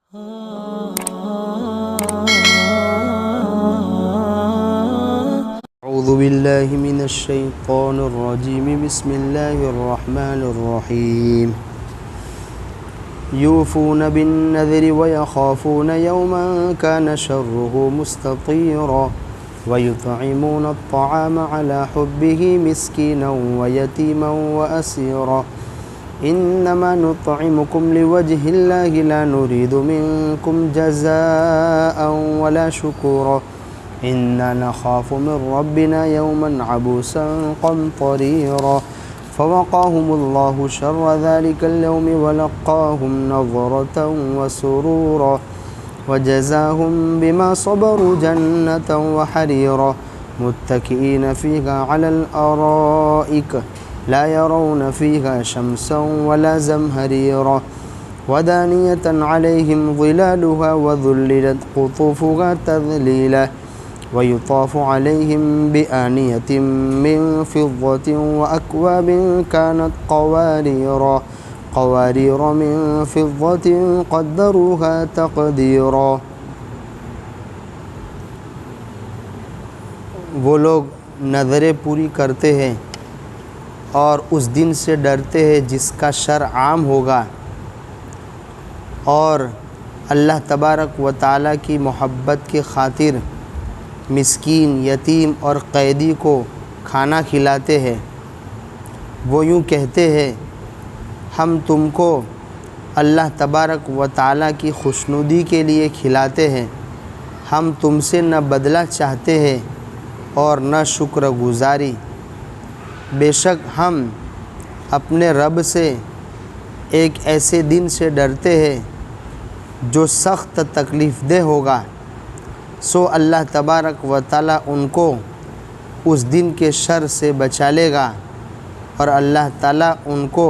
اعوذ باللہ من الشیطان الرجیم بسم اللہ الرحمن الرحیم یوفون بالنذر ویخافون یوما کان شره مستطیرا ویطعمون الطعام على حبه مسکینا ویتیما واسیرا انما نطعمكم لوجه الله لا نريد منكم جزاء ولا شكورا إنا نخاف من ربنا يوما عبوسا قمطريرا فوقاهم الله شر ذلك اليوم ولقاهم نظرة وسرورا وجزاهم بما صبروا جنة وحريرا متكئين فيها على الأرائك لا يرون فيها شمسا ولا زمهريرا ودانية عليهم ظلالها وذللت قطوفها تذليلا ويطاف عليهم بآنية من فضة وأكواب كانت قوارير من فضة قدروها تقديرا۔ وہ لوگ نظریں پوری کرتے ہیں اور اس دن سے ڈرتے ہیں جس کا شر عام ہوگا، اور اللہ تبارک و تعالیٰ کی محبت کی خاطر مسکین، یتیم اور قیدی کو کھانا کھلاتے ہیں۔ وہ یوں کہتے ہیں، ہم تم کو اللہ تبارک و تعالیٰ کی خوشنودی کے لیے کھلاتے ہیں، ہم تم سے نہ بدلہ چاہتے ہیں اور نہ شکر گزاری۔ بے شک ہم اپنے رب سے ایک ایسے دن سے ڈرتے ہیں جو سخت تکلیف دہ ہوگا، سو اللہ تبارک و تعالیٰ ان کو اس دن کے شر سے بچا لے گا، اور اللہ تعالیٰ ان کو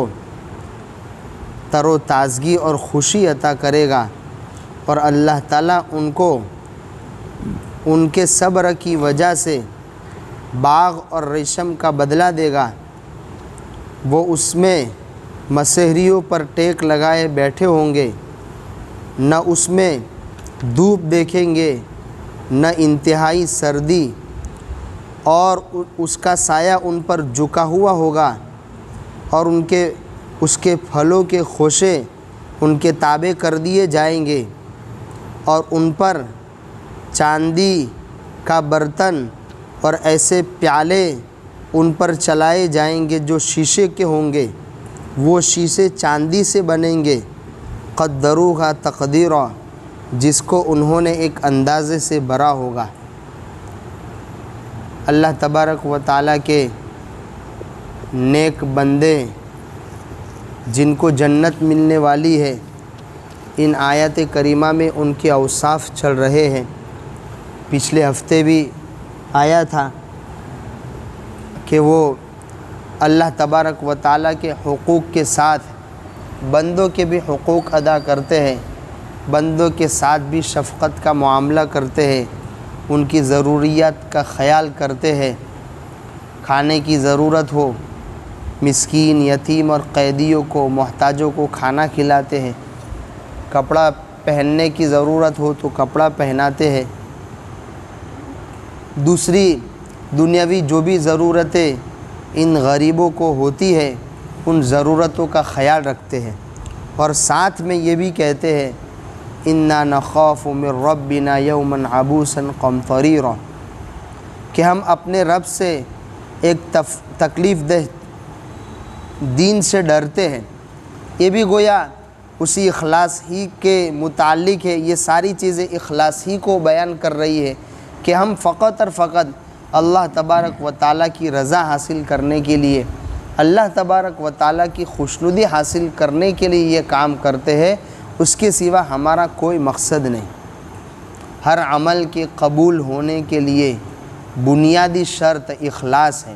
تر و تازگی اور خوشی عطا کرے گا، اور اللہ تعالیٰ ان کو ان کے صبر کی وجہ سے باغ اور ریشم کا بدلہ دے گا۔ وہ اس میں مسحریوں پر ٹیک لگائے بیٹھے ہوں گے، نہ اس میں دھوپ دیکھیں گے نہ انتہائی سردی، اور اس کا سایہ ان پر جھکا ہوا ہوگا، اور اس کے پھلوں کے خوشے ان کے تابع کر دیے جائیں گے، اور ان پر چاندی کا برتن اور ایسے پیالے ان پر چلائے جائیں گے جو شیشے کے ہوں گے، وہ شیشے چاندی سے بنیں گے، قدروها تقدیرا، جس کو انہوں نے ایک اندازے سے بھرا ہوگا۔ اللہ تبارک و تعالیٰ کے نیک بندے جن کو جنت ملنے والی ہے، ان آیات کریمہ میں ان کے اوصاف چل رہے ہیں۔ پچھلے ہفتے بھی آیا تھا کہ وہ اللہ تبارک و تعالیٰ کے حقوق کے ساتھ بندوں کے بھی حقوق ادا کرتے ہیں، بندوں کے ساتھ بھی شفقت کا معاملہ کرتے ہیں، ان کی ضروریات کا خیال کرتے ہیں، کھانے کی ضرورت ہو مسکین، یتیم اور قیدیوں کو، محتاجوں کو کھانا کھلاتے ہیں، کپڑا پہننے کی ضرورت ہو تو کپڑا پہناتے ہیں، دوسری دنیاوی جو بھی ضرورتیں ان غریبوں کو ہوتی ہے ان ضرورتوں کا خیال رکھتے ہیں، اور ساتھ میں یہ بھی کہتے ہیں انا نخاف من ربنا یوما عبوسا قمطریرا، کہ ہم اپنے رب سے ایک تکلیف دہ دین سے ڈرتے ہیں۔ یہ بھی گویا اسی اخلاص ہی کے متعلق ہے، یہ ساری چیزیں اخلاص ہی کو بیان کر رہی ہے کہ ہم فقط اور فقط اللہ تبارک و تعالیٰ کی رضا حاصل کرنے کے لیے، اللہ تبارک و تعالیٰ کی خوشنودی حاصل کرنے کے لیے یہ کام کرتے ہیں، اس کے سوا ہمارا کوئی مقصد نہیں۔ ہر عمل کے قبول ہونے کے لیے بنیادی شرط اخلاص ہے۔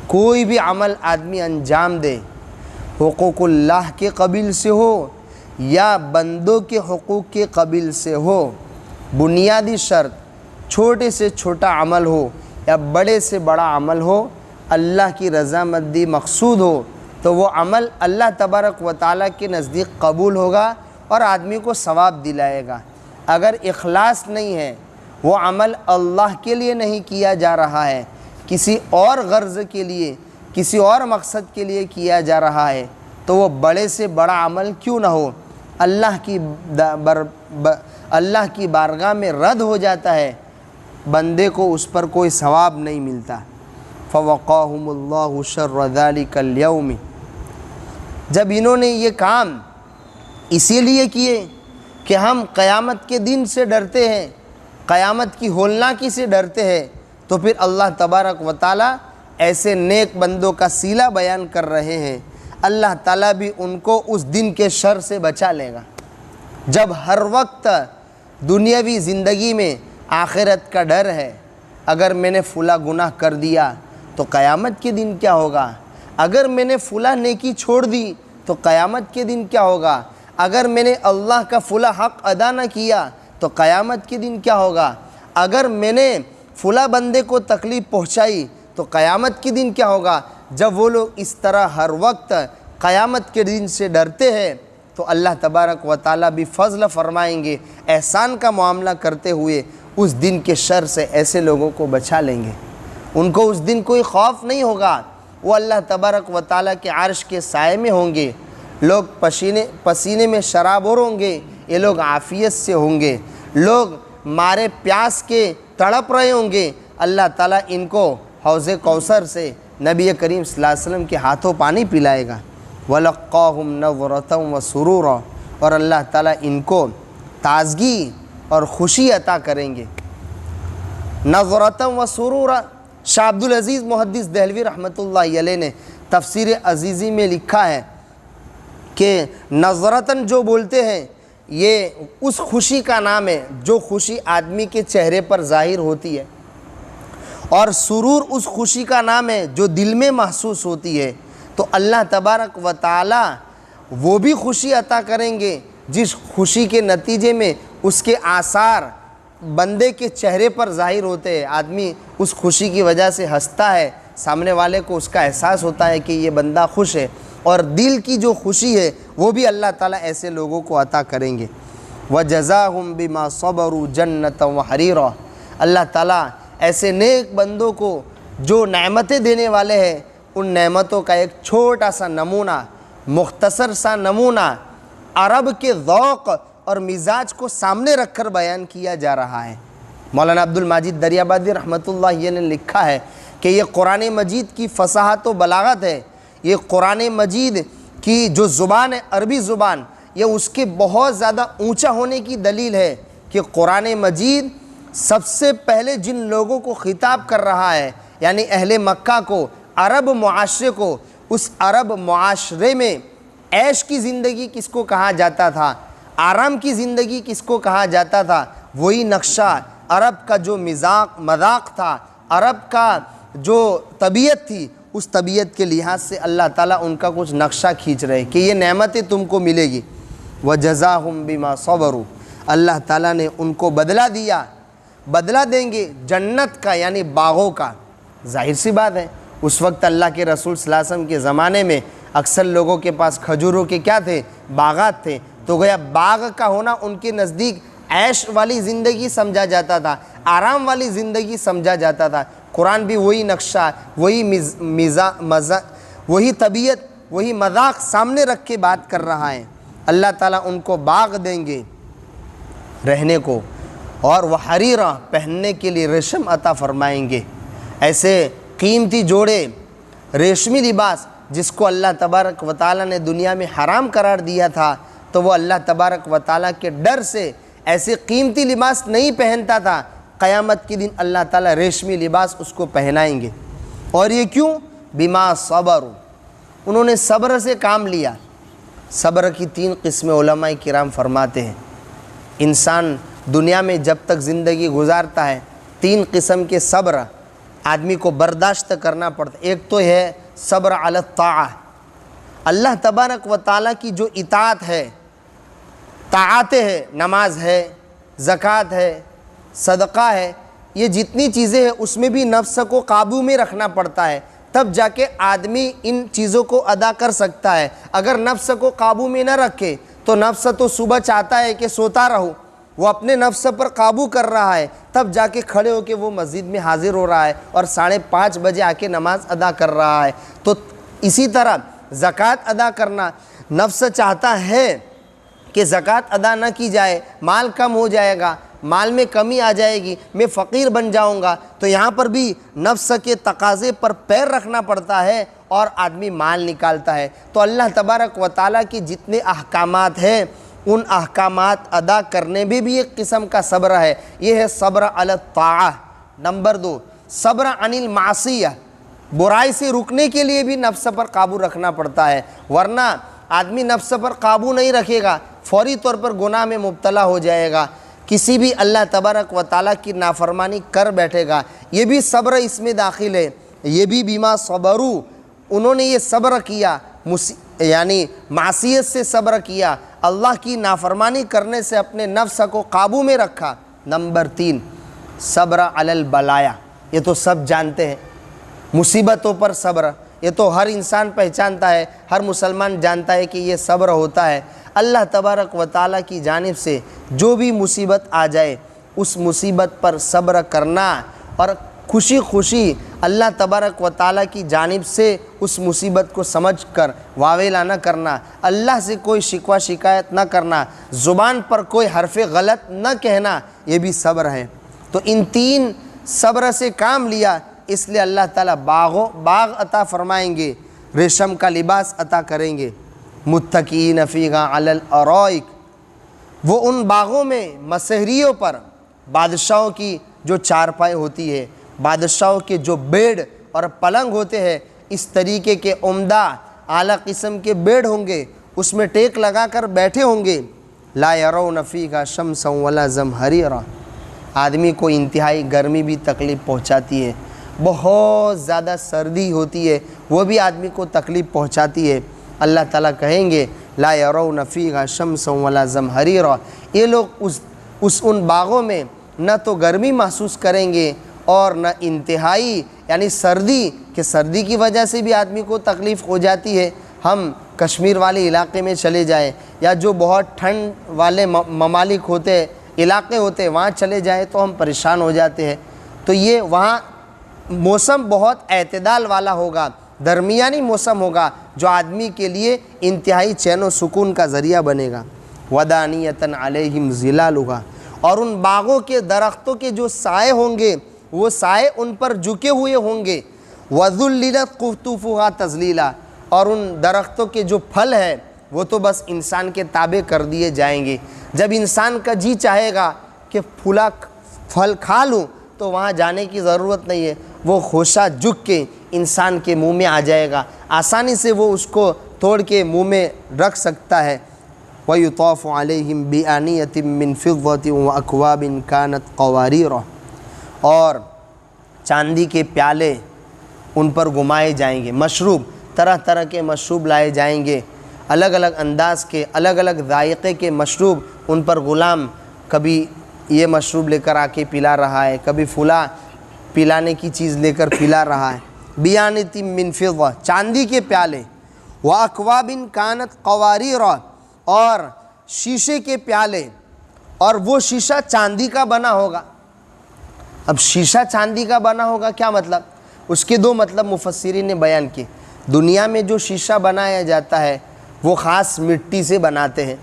کوئی بھی عمل آدمی انجام دے، حقوق اللہ کے قبیل سے ہو یا بندوں کے حقوق کے قبیل سے ہو، بنیادی شرط چھوٹے سے چھوٹا عمل ہو یا بڑے سے بڑا عمل ہو، اللہ کی رضامندی مقصود ہو تو وہ عمل اللہ تبارک و تعالیٰ کے نزدیک قبول ہوگا، اور آدمی کو ثواب دلائے گا۔ اگر اخلاص نہیں ہے، وہ عمل اللہ کے لیے نہیں کیا جا رہا ہے، کسی اور غرض کے لیے، کسی اور مقصد کے لیے کیا جا رہا ہے، تو وہ بڑے سے بڑا عمل کیوں نہ ہو اللہ کی بارگاہ میں رد ہو جاتا ہے، بندے کو اس پر کوئی ثواب نہیں ملتا۔ فَوَقَاهُمُ اللَّهُ شَرَّ ذَلِكَ الْيَوْمِ، جب انہوں نے یہ کام اسی لیے کیے کہ ہم قیامت کے دن سے ڈرتے ہیں، قیامت کی ہولناکی سے ڈرتے ہیں، تو پھر اللہ تبارک و تعالیٰ ایسے نیک بندوں کا صلہ بیان کر رہے ہیں۔ اللہ تعالیٰ بھی ان کو اس دن کے شر سے بچا لے گا، جب ہر وقت دنیاوی زندگی میں آخرت کا ڈر ہے۔ اگر میں نے فلاں گناہ کر دیا تو قیامت کے دن کیا ہوگا، اگر میں نے فلاں نیکی چھوڑ دی تو قیامت کے دن کیا ہوگا، اگر میں نے اللہ کا فلاں حق ادا نہ کیا تو قیامت کے دن کیا ہوگا، اگر میں نے فلاں بندے کو تکلیف پہنچائی تو قیامت کے دن کیا ہوگا۔ جب وہ لوگ اس طرح ہر وقت قیامت کے دن سے ڈرتے ہیں تو اللہ تبارک و تعالیٰ بھی فضل فرمائیں گے، احسان کا معاملہ کرتے ہوئے اس دن کے شر سے ایسے لوگوں کو بچا لیں گے۔ ان کو اس دن کوئی خوف نہیں ہوگا، وہ اللہ تبارک و تعالیٰ کے عرش کے سائے میں ہوں گے، لوگ پسینے میں شرابور ہوں گے، یہ لوگ عافیت سے ہوں گے، لوگ مارے پیاس کے تڑپ رہے ہوں گے، اللہ تعالیٰ ان کو حوض کوثر سے نبی کریم صلی اللہ علیہ وسلم کے ہاتھوں پانی پلائے گا۔ وَلَقَّاهُمْ نَضْرَةً وَسُرُورًا، اور اللہ تعالیٰ ان کو تازگی اور خوشی عطا کریں گے۔ نَضْرَةً وَسُرُورًا، شاہ عبدالعزیز محدث دہلوی رحمۃ اللہ علیہ نے تفسیر عزیزی میں لکھا ہے کہ نظرتاً جو بولتے ہیں یہ اس خوشی کا نام ہے جو خوشی آدمی کے چہرے پر ظاہر ہوتی ہے، اور سرور اس خوشی کا نام ہے جو دل میں محسوس ہوتی ہے۔ تو اللہ تبارک و تعالی وہ بھی خوشی عطا کریں گے جس خوشی کے نتیجے میں اس کے آثار بندے کے چہرے پر ظاہر ہوتے ہیں، آدمی اس خوشی کی وجہ سے ہنستا ہے، سامنے والے کو اس کا احساس ہوتا ہے کہ یہ بندہ خوش ہے، اور دل کی جو خوشی ہے وہ بھی اللہ تعالیٰ ایسے لوگوں کو عطا کریں گے۔ وَجَزَاهُمْ بِمَا صَبَرُوا جَنَّةً وَحَرِيرًا، اللہ تعالیٰ ایسے نیک بندوں کو جو نعمتیں دینے والے ہیں ان نعمتوں کا ایک چھوٹا سا نمونہ، مختصر سا نمونہ عرب کے ذوق اور مزاج کو سامنے رکھ کر بیان کیا جا رہا ہے۔ مولانا عبدالمجید دریابادی رحمۃ اللہ علیہ نے لکھا ہے کہ یہ قرآن مجید کی فصاحت و بلاغت ہے، یہ قرآن مجید کی جو زبان ہے عربی زبان، یہ اس کے بہت زیادہ اونچا ہونے کی دلیل ہے کہ قرآن مجید سب سے پہلے جن لوگوں کو خطاب کر رہا ہے، یعنی اہل مکہ کو، عرب معاشرے کو، اس عرب معاشرے میں عیش کی زندگی کس کو کہا جاتا تھا، آرام کی زندگی کس کو کہا جاتا تھا، وہی نقشہ عرب کا جو مذاق تھا، عرب کا جو طبیعت تھی، اس طبیعت کے لحاظ سے اللہ تعالیٰ ان کا کچھ نقشہ کھینچ رہے کہ یہ نعمتیں تم کو ملے گی۔ وَجَزَاهُمْ بِمَا صَبَرُوا، اللہ تعالیٰ نے ان کو بدلہ دیا، بدلہ دیں گے جنت کا، یعنی باغوں کا۔ ظاہر سی بات ہے اس وقت اللہ کے رسول صلی اللہ علیہ وسلم کے زمانے میں اکثر لوگوں کے پاس کھجوروں کے کیا تھے، باغات تھے، تو گویا باغ کا ہونا ان کے نزدیک عیش والی زندگی سمجھا جاتا تھا، آرام والی زندگی سمجھا جاتا تھا۔ قرآن بھی وہی نقشہ، وہی طبیعت، وہی مذاق سامنے رکھ کے بات کر رہا ہے۔ اللہ تعالیٰ ان کو باغ دیں گے رہنے کو، اور وہ حریرہ پہننے کے لیے ریشم عطا فرمائیں گے، ایسے قیمتی جوڑے ریشمی لباس جس کو اللہ تبارک و تعالیٰ نے دنیا میں حرام قرار دیا تھا، تو وہ اللہ تبارک و تعالیٰ کے ڈر سے ایسے قیمتی لباس نہیں پہنتا تھا، قیامت کے دن اللہ تعالیٰ ریشمی لباس اس کو پہنائیں گے۔ اور یہ کیوں؟ بما صبروا، انہوں نے صبر سے کام لیا۔ صبر کی 3 قسمیں علماء کرام فرماتے ہیں، انسان دنیا میں جب تک زندگی گزارتا ہے 3 قسم کے صبر آدمی کو برداشت کرنا پڑتا ہے۔ ایک تو ہے صبر علی الطاعہ، اللہ تبارک و تعالیٰ کی جو اطاعت ہے، طاعتیں ہے، نماز ہے، زکوٰۃ ہے، صدقہ ہے، یہ جتنی چیزیں ہیں اس میں بھی نفس کو قابو میں رکھنا پڑتا ہے، تب جا کے آدمی ان چیزوں کو ادا کر سکتا ہے۔ اگر نفس کو قابو میں نہ رکھے تو نفس تو صبح چاہتا ہے کہ سوتا رہو، وہ اپنے نفس پر قابو کر رہا ہے، تب جا کے کھڑے ہو کے وہ مسجد میں حاضر ہو رہا ہے اور 5:30 بجے آ کے نماز ادا کر رہا ہے۔ تو اسی طرح زکوٰۃ ادا کرنا، نفس چاہتا ہے کہ زکوٰۃ ادا نہ کی جائے، مال کم ہو جائے گا، مال میں کمی آ جائے گی، میں فقیر بن جاؤں گا، تو یہاں پر بھی نفس کے تقاضے پر پیر رکھنا پڑتا ہے اور آدمی مال نکالتا ہے۔ تو اللہ تبارک و تعالیٰ کی جتنے احکامات ہیں ان احکامات ادا کرنے میں بھی ایک قسم کا صبر ہے، یہ ہے صبر علی الطاعہ۔ نمبر 2، صبر عن المعصیہ، برائی سے رکنے کے لیے بھی نفس پر قابو رکھنا پڑتا ہے، ورنہ آدمی نفس پر قابو نہیں رکھے گا فوری طور پر گناہ میں مبتلا ہو جائے گا، کسی بھی اللہ تبارک و تعالیٰ کی نافرمانی کر بیٹھے گا۔ یہ بھی صبر اس میں داخل ہے، یہ بھی بیما صبروا، انہوں نے یہ صبر کیا، یعنی معصیت سے صبر کیا، اللہ کی نافرمانی کرنے سے اپنے نفس کو قابو میں رکھا۔ نمبر 3، صبر علی البلایا، یہ تو سب جانتے ہیں، مصیبتوں پر صبر، یہ تو ہر انسان پہچانتا ہے، ہر مسلمان جانتا ہے کہ یہ صبر ہوتا ہے۔ اللہ تبارک و تعالیٰ کی جانب سے جو بھی مصیبت آ جائے اس مصیبت پر صبر کرنا اور خوشی خوشی اللہ تبارک و تعالیٰ کی جانب سے اس مصیبت کو سمجھ کر واویلا نہ کرنا، اللہ سے کوئی شکوہ شکایت نہ کرنا، زبان پر کوئی حرف غلط نہ کہنا، یہ بھی صبر ہے۔ تو ان 3 صبر سے کام لیا، اس لیے اللہ تعالیٰ باغ عطا فرمائیں گے، ریشم کا لباس عطا کریں گے۔ متکئین فیہا علی الارائک، وہ ان باغوں میں مسہریوں پر، بادشاہوں کی جو چارپائی ہوتی ہے، بادشاہوں کے جو بیڈ اور پلنگ ہوتے ہیں، اس طریقے کے عمدہ اعلیٰ قسم کے بیڈ ہوں گے، اس میں ٹیک لگا کر بیٹھے ہوں گے۔ لا یرون فیہا شمسا ولا زمہریرا، آدمی کو انتہائی گرمی بھی تکلیف پہنچاتی ہے، بہت زیادہ سردی ہوتی ہے، وہ بھی آدمی کو تکلیف پہنچاتی ہے۔ اللہ تعالیٰ کہیں گے لا یرون فیہا شمسا ولا زمہریرا، یہ لوگ ان باغوں میں نہ تو گرمی محسوس کریں گے اور نہ انتہائی یعنی سردی، کہ سردی کی وجہ سے بھی آدمی کو تکلیف ہو جاتی ہے۔ ہم کشمیر والے علاقے میں چلے جائیں یا جو بہت ٹھنڈ والے ممالک ہوتے علاقے ہوتے وہاں چلے جائیں تو ہم پریشان ہو جاتے ہیں۔ تو یہ وہاں موسم بہت اعتدال والا ہوگا، درمیانی موسم ہوگا جو آدمی کے لیے انتہائی چین و سکون کا ذریعہ بنے گا۔ ودانیۃ علیہم ظلالھا، اور ان باغوں کے درختوں کے جو سائے ہوں گے وہ سائے ان پر جھکے ہوئے ہوں گے۔ وذللت قطوفھا تذلیلا، اور ان درختوں کے جو پھل ہے وہ تو بس انسان کے تابع کر دیے جائیں گے۔ جب انسان کا جی چاہے گا کہ پھل کھا لوں تو وہاں جانے کی ضرورت نہیں ہے، وہ خوشہ جھک کے انسان کے منہ میں آ جائے گا، آسانی سے وہ اس کو توڑ کے منہ میں رکھ سکتا ہے۔ وَيُطَافُ عَلَيْهِمْ بِآنِيَةٍ مِّن فِضَّةٍ وَأَكْوَابٍ كَانَتْ قَوَارِيرَ، اور چاندی کے پیالے ان پر گھمائے جائیں گے، مشروب، طرح طرح کے مشروب لائے جائیں گے، الگ الگ انداز کے، الگ الگ ذائقے کے مشروب ان پر غلام، کبھی یہ مشروب لے کر آ کے پلا رہا ہے، کبھی فلاں پلانے کی چیز لے کر پلا رہا ہے۔ بِآنِيَةٍ مِّن فِضَّةٍ، چاندی کے پیالے، وَأَكْوَابٍ كَانَتْ قَوَارِيرَ، اور شیشے کے پیالے، اور وہ شیشہ چاندی کا بنا ہوگا۔ اب شیشہ چاندی کا بنا ہوگا کیا مطلب؟ اس کے 2 مطلب مفسرین نے بیان کیے۔ دنیا میں جو شیشہ بنایا جاتا ہے وہ خاص مٹی سے بناتے ہیں،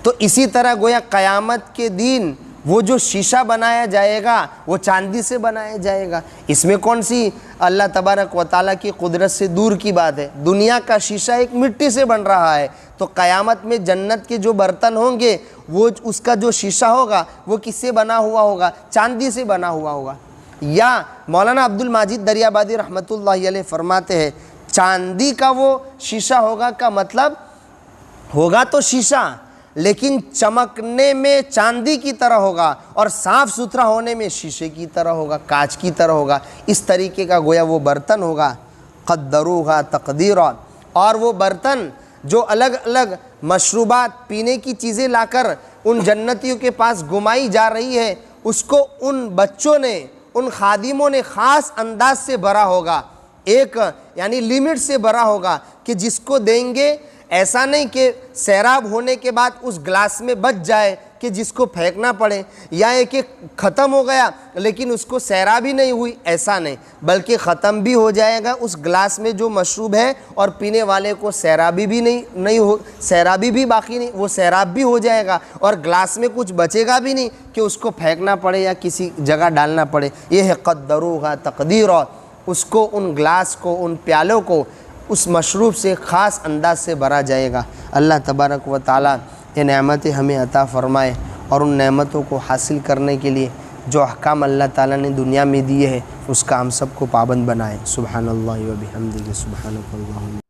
تو اسی طرح گویا قیامت کے دن وہ جو شیشہ بنایا جائے گا وہ چاندی سے بنایا جائے گا۔ اس میں کون سی اللہ تبارک و تعالیٰ کی قدرت سے دور کی بات ہے؟ دنیا کا شیشہ ایک مٹی سے بن رہا ہے، تو قیامت میں جنت کے جو برتن ہوں گے وہ اس کا جو شیشہ ہوگا وہ کس سے بنا ہوا ہوگا؟ چاندی سے بنا ہوا ہوگا۔ یا مولانا عبد المجید دریابادی رحمۃ اللہ علیہ فرماتے ہیں چاندی کا وہ شیشہ ہوگا کا مطلب ہوگا تو شیشہ، لیکن چمکنے میں چاندی کی طرح ہوگا اور صاف ستھرا ہونے میں شیشے کی طرح ہوگا، کانچ کی طرح ہوگا، اس طریقے کا گویا وہ برتن ہوگا۔ قدروہا تقدیرا، اور وہ برتن جو الگ الگ مشروبات پینے کی چیزیں لا کر ان جنتیوں کے پاس گھمائی جا رہی ہے، اس کو ان بچوں نے، ان خادموں نے خاص انداز سے بھرا ہوگا، ایک یعنی لیمٹ سے بھرا ہوگا کہ جس کو دیں گے ایسا نہیں کہ سیراب ہونے کے بعد اس گلاس میں بچ جائے کہ جس کو پھینکنا پڑے، یا یہ کہ ختم ہو گیا لیکن اس کو سیراب ہی نہیں ہوئی، ایسا نہیں، بلکہ ختم بھی ہو جائے گا اس گلاس میں جو مشروب ہے، اور پینے والے کو سیرابی بھی نہیں ہو، سیرابی بھی باقی نہیں، وہ سیراب بھی ہو جائے گا، اور گلاس میں کچھ بچے گا بھی نہیں کہ اس کو پھینکنا پڑے یا کسی جگہ ڈالنا پڑے۔ یہ ہے قدروہا تقدیرا، اس کو، ان گلاس کو، ان پیالوں کو اس مشروب سے خاص انداز سے بھرا جائے گا۔ اللہ تبارک و تعالیٰ یہ نعمتیں ہمیں عطا فرمائے، اور ان نعمتوں کو حاصل کرنے کے لیے جو احکام اللہ تعالیٰ نے دنیا میں دیے ہیں اس کا ہم سب کو پابند بنائے۔ سبحان اللہ و بحمدہ، سبحانک اللہم۔